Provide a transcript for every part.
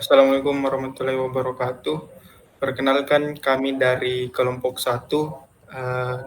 Assalamualaikum warahmatullahi wabarakatuh. Perkenalkan kami dari kelompok 1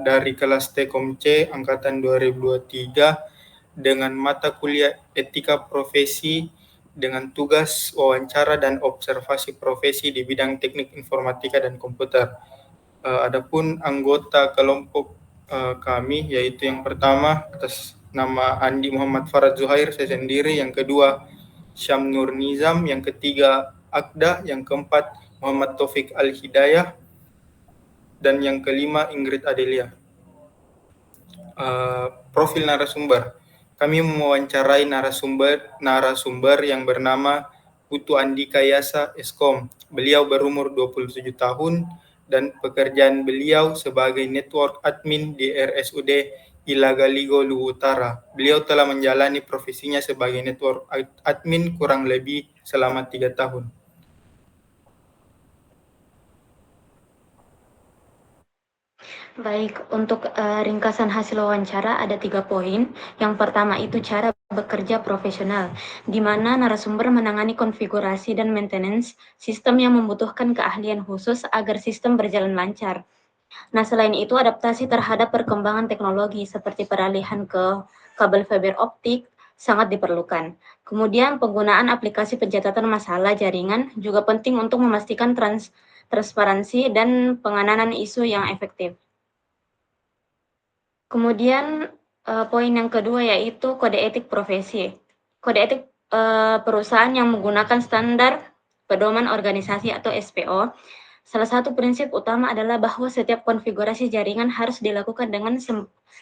dari kelas Tekom C angkatan 2023 dengan mata kuliah Etika Profesi dengan tugas wawancara dan observasi profesi di bidang teknik informatika dan komputer. Adapun anggota kelompok kami yaitu yang pertama atas nama Andi Muhammad Farad Zuhair saya sendiri, yang kedua Syam Nur Nizam, yang ketiga Akda, yang keempat Muhammad Taufik Al-Hidayah, dan yang kelima Ingrid Adelia. Profil narasumber. Kami mewawancarai narasumber yang bernama Putu Andika Yasa Eskom. Beliau berumur 27 tahun dan pekerjaan beliau sebagai network admin di RSUD Ilagaligo Luwu Utara. Beliau telah menjalani profesinya sebagai network admin kurang lebih selama 3 tahun. Baik, untuk ringkasan hasil wawancara ada 3 poin. Yang pertama itu cara bekerja profesional, di mana narasumber menangani konfigurasi dan maintenance sistem yang membutuhkan keahlian khusus agar sistem berjalan lancar. Nah, selain itu adaptasi terhadap perkembangan teknologi seperti peralihan ke kabel fiber optik sangat diperlukan. Kemudian penggunaan aplikasi pencatatan masalah jaringan juga penting untuk memastikan transparansi dan penanganan isu yang efektif. Kemudian poin yang kedua yaitu kode etik profesi. Kode etik perusahaan yang menggunakan standar pedoman organisasi atau SPO. Salah satu prinsip utama adalah bahwa setiap konfigurasi jaringan harus dilakukan dengan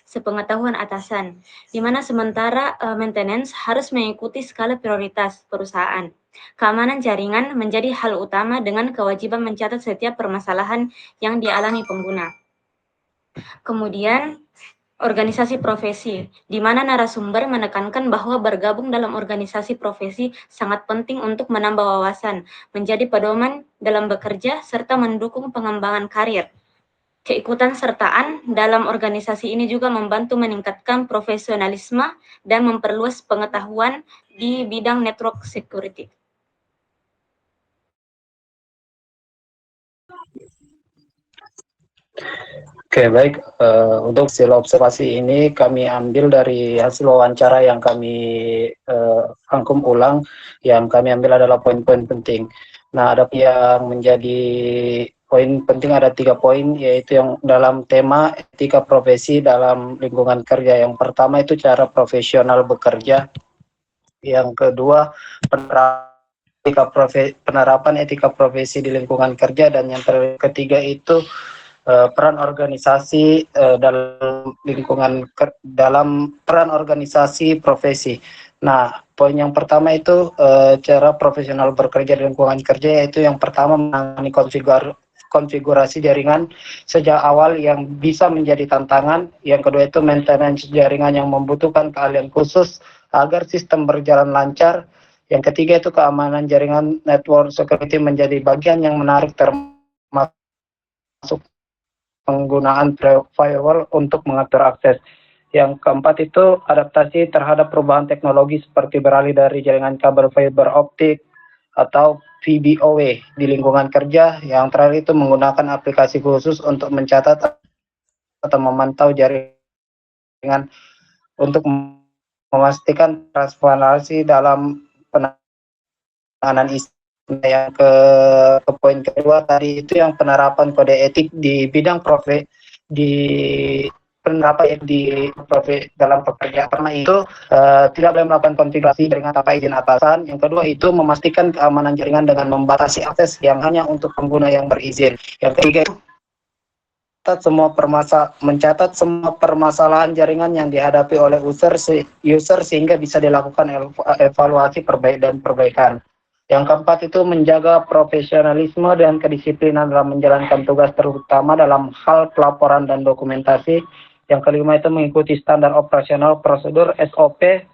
sepengetahuan atasan, di mana sementara maintenance harus mengikuti skala prioritas perusahaan. Keamanan jaringan menjadi hal utama dengan kewajiban mencatat setiap permasalahan yang dialami pengguna. Kemudian organisasi profesi, di mana narasumber menekankan bahwa bergabung dalam organisasi profesi sangat penting untuk menambah wawasan, menjadi pedoman dalam bekerja, serta mendukung pengembangan karir. Keikutан sertaan dalam organisasi ini juga membantu meningkatkan profesionalisme dan memperluas pengetahuan di bidang network security. Oke, baik. Untuk hasil observasi ini kami ambil dari hasil wawancara yang kami rangkum ulang. Yang kami ambil adalah poin-poin penting. Nah, ada yang menjadi poin penting, ada 3 poin, yaitu yang dalam tema etika profesi dalam lingkungan kerja. Yang pertama itu cara profesional bekerja. Yang kedua, penerapan etika profesi di lingkungan kerja. Dan yang ketiga itu peran organisasi dalam peran organisasi profesi. Nah, poin yang pertama itu cara profesional bekerja di lingkungan kerja, yaitu yang pertama menangani konfigurasi jaringan sejak awal yang bisa menjadi tantangan. Yang kedua itu maintenance jaringan yang membutuhkan keahlian khusus agar sistem berjalan lancar. Yang ketiga itu keamanan jaringan, network security menjadi bagian yang menarik, termasuk penggunaan firewall untuk mengatur akses. Yang keempat itu adaptasi terhadap perubahan teknologi seperti beralih dari jaringan kabel fiber optik atau VBOW di lingkungan kerja. Yang terakhir itu menggunakan aplikasi khusus untuk mencatat atau memantau jaringan untuk memastikan transparansi dalam penanganan isu. Yang ke poin kedua tadi itu yang penerapan kode etik di bidang dalam pekerjaan. Pertama itu tidak boleh melakukan konfigurasi jaringan tanpa izin atasan. Yang kedua itu memastikan keamanan jaringan dengan membatasi akses yang hanya untuk pengguna yang berizin. Yang ketiga itu mencatat semua permasalahan jaringan yang dihadapi oleh user sehingga bisa dilakukan evaluasi perbaikan. Yang keempat itu menjaga profesionalisme dan kedisiplinan dalam menjalankan tugas, terutama dalam hal pelaporan dan dokumentasi. Yang kelima itu mengikuti standar operasional prosedur SOP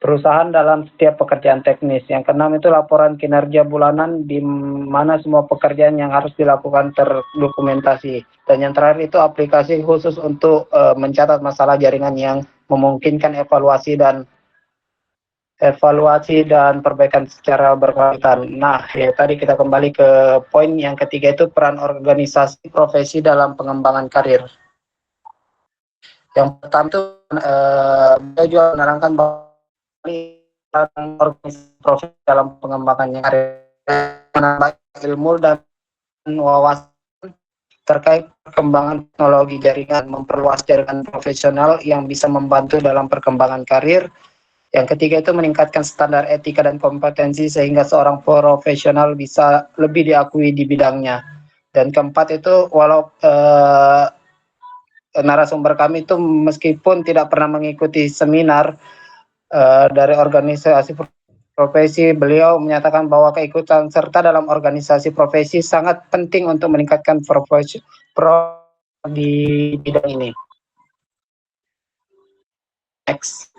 perusahaan dalam setiap pekerjaan teknis. Yang keenam itu laporan kinerja bulanan, di mana semua pekerjaan yang harus dilakukan terdokumentasi. Dan yang terakhir itu aplikasi khusus untuk mencatat masalah jaringan yang memungkinkan evaluasi dan evaluasi dan perbaikan secara berkelanjutan. Nah, ya tadi kita kembali ke poin yang ketiga, itu peran organisasi profesi dalam pengembangan karir. Yang pertama itu beliau juga menerangkan bahwa peran organisasi profesi dalam pengembangan karir, menambah ilmu dan wawasan terkait perkembangan teknologi jaringan, memperluas jaringan profesional yang bisa membantu dalam perkembangan karir. Yang ketiga itu meningkatkan standar etika dan kompetensi sehingga seorang profesional bisa lebih diakui di bidangnya. Dan keempat itu, walau narasumber kami itu meskipun tidak pernah mengikuti seminar dari organisasi profesi, beliau menyatakan bahwa keikutsan serta dalam organisasi profesi sangat penting untuk meningkatkan profesi di bidang ini. Next.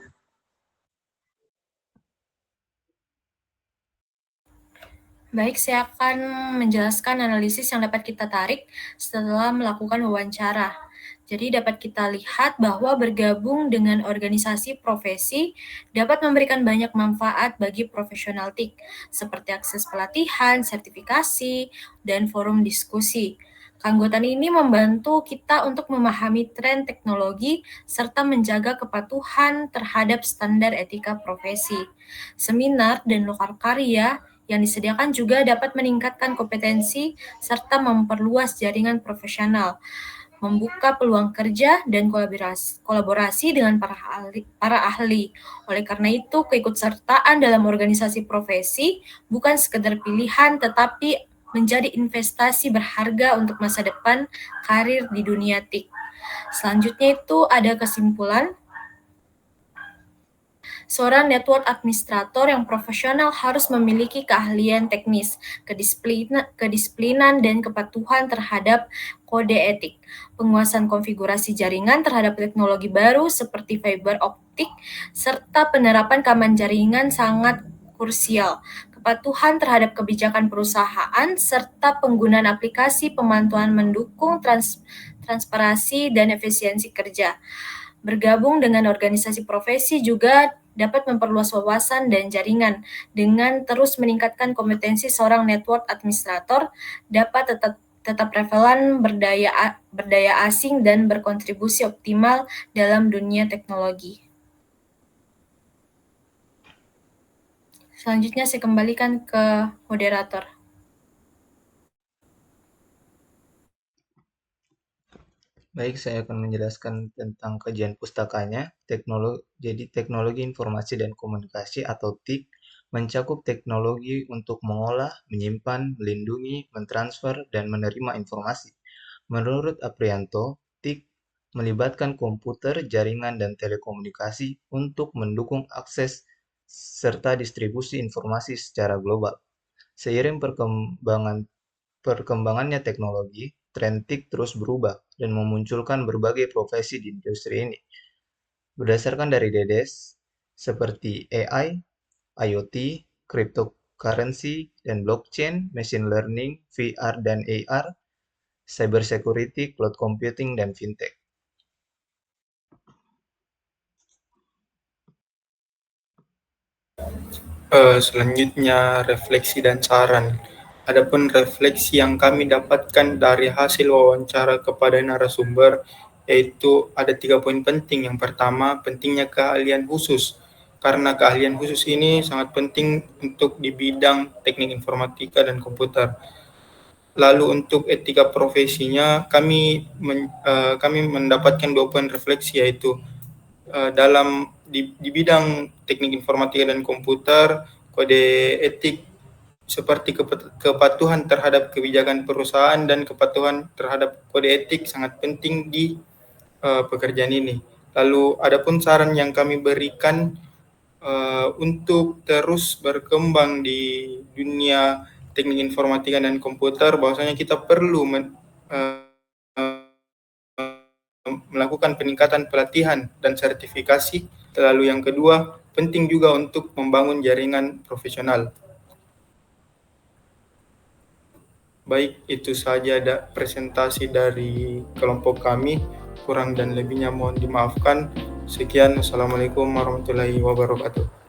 Baik, saya akan menjelaskan analisis yang dapat kita tarik setelah melakukan wawancara. Jadi dapat kita lihat bahwa bergabung dengan organisasi profesi dapat memberikan banyak manfaat bagi profesional TIK, seperti akses pelatihan, sertifikasi, dan forum diskusi. Keanggotaan ini membantu kita untuk memahami tren teknologi serta menjaga kepatuhan terhadap standar etika profesi. Seminar dan lokal karya yang disediakan juga dapat meningkatkan kompetensi serta memperluas jaringan profesional, membuka peluang kerja dan kolaborasi dengan para ahli. Oleh karena itu, keikutsertaan dalam organisasi profesi bukan sekedar pilihan, tetapi menjadi investasi berharga untuk masa depan karir di dunia TIK. Selanjutnya itu ada kesimpulan. Seorang network administrator yang profesional harus memiliki keahlian teknis, kedisiplinan, dan kepatuhan terhadap kode etik, penguasaan konfigurasi jaringan terhadap teknologi baru seperti fiber optik, serta penerapan keamanan jaringan sangat krusial, kepatuhan terhadap kebijakan perusahaan, serta penggunaan aplikasi pemantauan mendukung transparansi dan efisiensi kerja. Bergabung dengan organisasi profesi juga dapat memperluas wawasan dan jaringan. Dengan terus meningkatkan kompetensi seorang network administrator, dapat tetap relevan, berdaya asing, dan berkontribusi optimal dalam dunia teknologi. Selanjutnya saya kembalikan ke moderator. Baik, saya akan menjelaskan tentang kajian pustakanya. Teknologi informasi dan komunikasi atau TIK mencakup teknologi untuk mengolah, menyimpan, melindungi, mentransfer, dan menerima informasi. Menurut Aprianto, TIK melibatkan komputer, jaringan, dan telekomunikasi untuk mendukung akses serta distribusi informasi secara global. Seiring perkembangannya teknologi, tren TIK terus berubah dan memunculkan berbagai profesi di industri ini. Berdasarkan dari DEDES, seperti AI, IoT, cryptocurrency, dan blockchain, machine learning, VR dan AR, cybersecurity, cloud computing, dan fintech. Selanjutnya, refleksi dan saran. Adapun refleksi yang kami dapatkan dari hasil wawancara kepada narasumber, yaitu ada 3 poin penting. Yang pertama, pentingnya keahlian khusus. Karena keahlian khusus ini sangat penting untuk di bidang teknik informatika dan komputer. Lalu untuk etika profesinya, kami mendapatkan 2 poin refleksi, yaitu dalam di bidang teknik informatika dan komputer, kode etik seperti kepatuhan terhadap kebijakan perusahaan dan kepatuhan terhadap kode etik sangat penting di pekerjaan ini. Lalu adapun saran yang kami berikan untuk terus berkembang di dunia teknik informatika dan komputer, bahwasanya kita perlu melakukan peningkatan pelatihan dan sertifikasi. Lalu yang kedua, penting juga untuk membangun jaringan profesional. Baik, itu saja presentasi dari kelompok kami. Kurang dan lebihnya mohon dimaafkan. Sekian, Assalamualaikum warahmatullahi wabarakatuh.